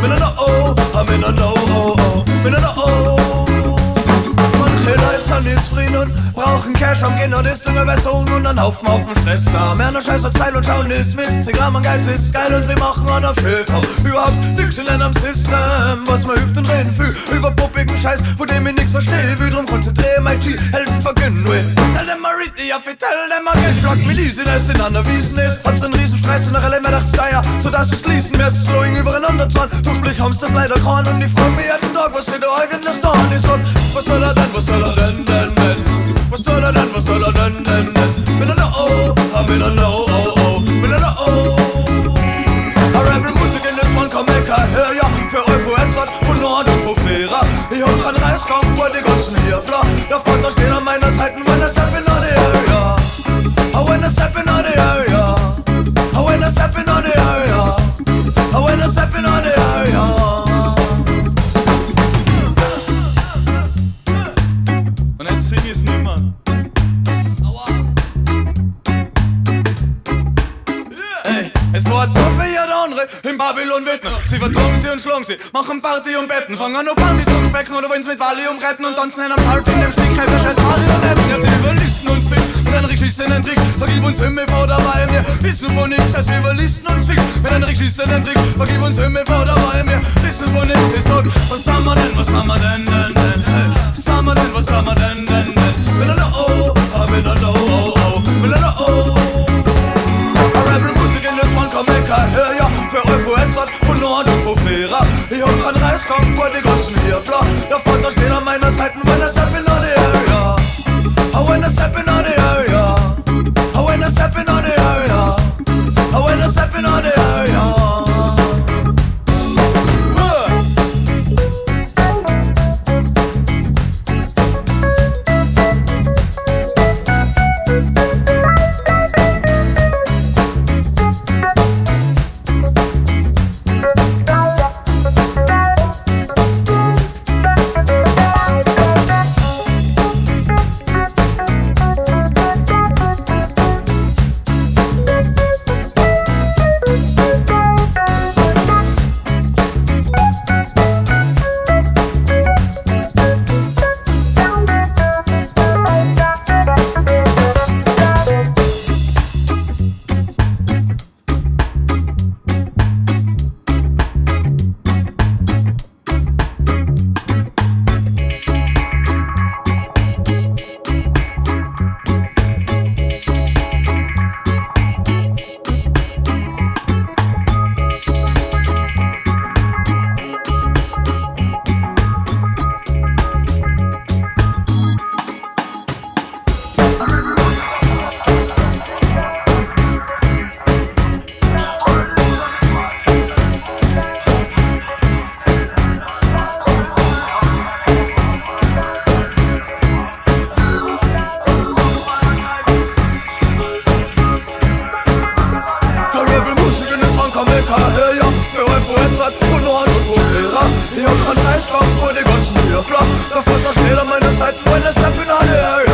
Me no know, me no know, me no know. Manche Leute sind nicht zufrieden und brauchen Cash am Gehen und ist Besserung und einen Haufen Stress da. Mehr nur Scheiß und Style und schauen ist Mist. Sie graben Geld, ist geil und sie machen an auf Schild. Überhaupt nix in einem System, was man hüft und reden fühlt. Über puppigen Scheiß, von dem ich nix verstehe. Wie drum konzentriere mein G, Helden vergönnen will. Tell them I read the affit, tell them I get flock. Wie Liesen es in einer Wiesen ist. Hab's einen Riesenstress und nach LM Nachtsteier, sodass ich's ließen mir slowing übereinander zahn. Durchblick haben's das leider kann und ich frag mich jeden Tag, was sie da eigentlich da an ist. Und was soll er denn, was soll er denn? Was soll er denn, was soll er denn? Me no know, me no know, me no know. A rebel Musik in this one kann make a hör ja. Für euch wo Enzert und Nord und wo Fährer. Ich hab keinen Reisgang vor die ganzen hier fla. Der Vater steht an meiner Seite, when I step in the area. When I step in the area. When I step in the area. When I step in the area. Und jetzt sing ich's nimmer. Es war doch wie jeder andere in Babylon Witten. Sie vertrunken sie und schlagen sie, machen Party und Betten. Fangen an nur Party zum Specken oder wollen's mit Valium retten. Und tanzen in einem Park in dem Stickhäfer scheiß Marionetten. Ja, sie überlisten uns fick mit einem rückschießenden Trick. Vergib uns Himmel vor dabei, wir wissen von nix. Ja, sie überlisten uns fick mit einem rückschießenden Trick. Vergib uns Himmel vor dabei, wir wissen von nix. Ich sag, was haben wir denn, was haben wir denn, was haben wir denn, was haben wir denn, We don't know, we don't know, we don't know. Kann make a hör ja, für euch wo Enzert und Nord und wo Fährer. Ich hab keinen Reisgang vor die ganzen hier fla. Der Vater steht an meiner Seite, when I step in the area. When I step in the area. When I step in the area. When I step in the area. Ich hab keinen Reisgang vor die ganzen hier fla. Der Vater steht an meiner Seite, when I step in the area.